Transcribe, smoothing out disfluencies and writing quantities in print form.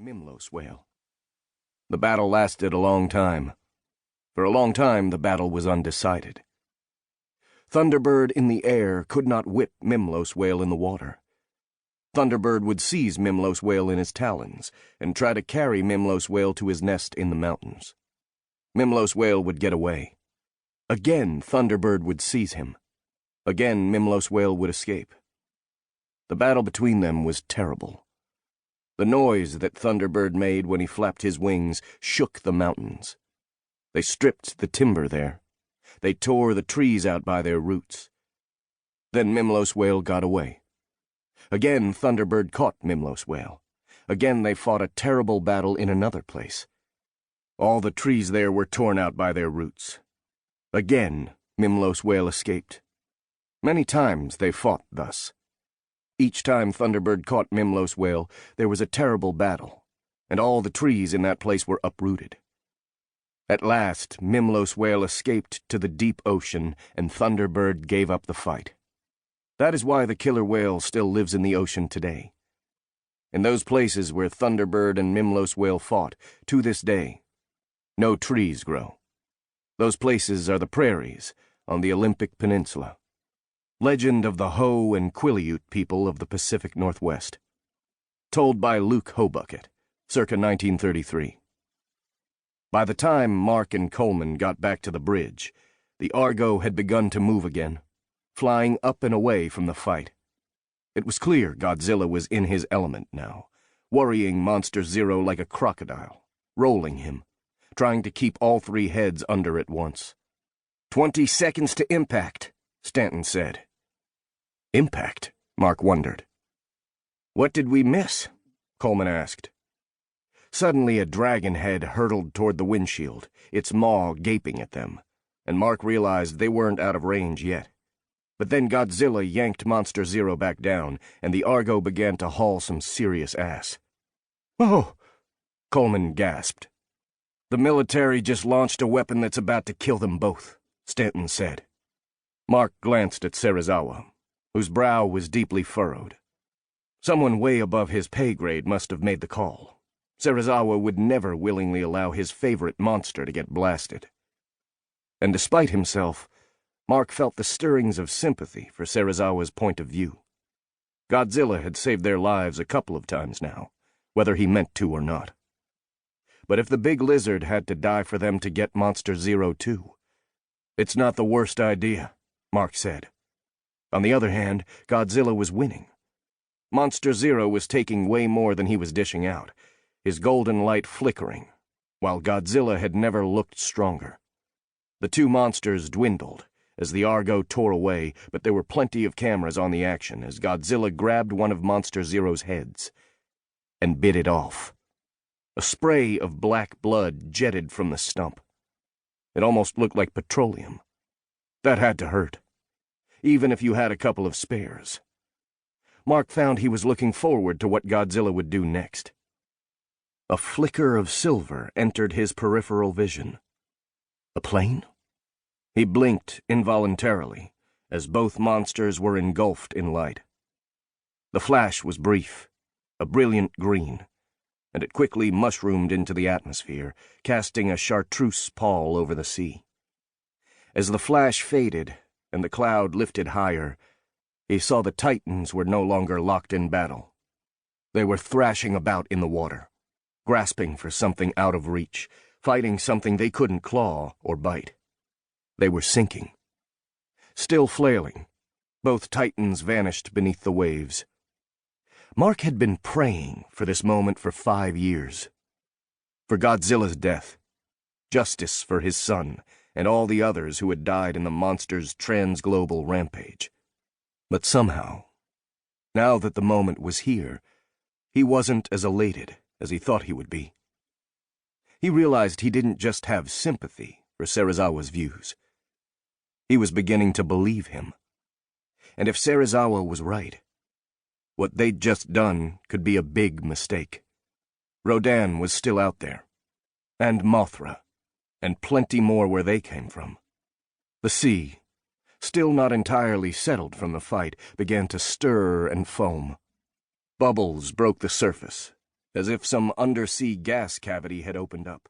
Mimlos whale. The battle lasted a long time. For a long time, the battle was undecided. Thunderbird in the air could not whip Mimlos whale in the water. Thunderbird would seize Mimlos whale in his talons and try to carry Mimlos whale to his nest in the mountains. Mimlos whale would get away. Again, Thunderbird would seize him. Again, Mimlos whale would escape. The battle between them was terrible. The noise that Thunderbird made when he flapped his wings shook the mountains. They stripped the timber there. They tore the trees out by their roots. Then Mimlos whale got away. Again, Thunderbird caught Mimlos whale. Again, they fought a terrible battle in another place. All the trees there were torn out by their roots. Again, Mimlos whale escaped. Many times they fought thus. Each time Thunderbird caught Mimlos whale, there was a terrible battle, and all the trees in that place were uprooted. At last, Mimlos whale escaped to the deep ocean, and Thunderbird gave up the fight. That is why the killer whale still lives in the ocean today. In those places where Thunderbird and Mimlos whale fought, to this day, no trees grow. Those places are the prairies on the Olympic Peninsula. Legend of the Ho and Quileute people of the Pacific Northwest. Told by Luke Hobucket, circa 1933. By the time Mark and Coleman got back to the bridge, the Argo had begun to move again, flying up and away from the fight. It was clear Godzilla was in his element now, worrying Monster Zero like a crocodile, rolling him, trying to keep all three heads under at once. 20 seconds to impact, Stanton said. Impact? Mark wondered. What did we miss? Coleman asked. Suddenly a dragon head hurtled toward the windshield, its maw gaping at them, and Mark realized they weren't out of range yet. But then Godzilla yanked Monster Zero back down, and the Argo began to haul some serious ass. Oh! Coleman gasped. The military just launched a weapon that's about to kill them both, Stanton said. Mark glanced at Serizawa, whose brow was deeply furrowed. Someone way above his pay grade must have made the call. Serizawa would never willingly allow his favorite monster to get blasted. And despite himself, Mark felt the stirrings of sympathy for Serizawa's point of view. Godzilla had saved their lives a couple of times now, whether he meant to or not. But if the big lizard had to die for them to get Monster Zero too, it's not the worst idea, Mark said. On the other hand, Godzilla was winning. Monster Zero was taking way more than he was dishing out, his golden light flickering, while Godzilla had never looked stronger. The two monsters dwindled as the Argo tore away, but there were plenty of cameras on the action as Godzilla grabbed one of Monster Zero's heads and bit it off. A spray of black blood jetted from the stump. It almost looked like petroleum. That had to hurt, even if you had a couple of spares. Mark found he was looking forward to what Godzilla would do next. A flicker of silver entered his peripheral vision. A plane? He blinked involuntarily as both monsters were engulfed in light. The flash was brief, a brilliant green, and it quickly mushroomed into the atmosphere, casting a chartreuse pall over the sea. As the flash faded and the cloud lifted higher, he saw the Titans were no longer locked in battle. They were thrashing about in the water, grasping for something out of reach, fighting something they couldn't claw or bite. They were sinking. Still flailing, both Titans vanished beneath the waves. Mark had been praying for this moment for 5 years. For Godzilla's death, justice for his son, and all the others who had died in the monster's trans-global rampage. But somehow, now that the moment was here, he wasn't as elated as he thought he would be. He realized he didn't just have sympathy for Serizawa's views. He was beginning to believe him. And if Serizawa was right, what they'd just done could be a big mistake. Rodan was still out there, and Mothra, and plenty more where they came from. The sea, still not entirely settled from the fight, began to stir and foam. Bubbles broke the surface as if some undersea gas cavity had opened up.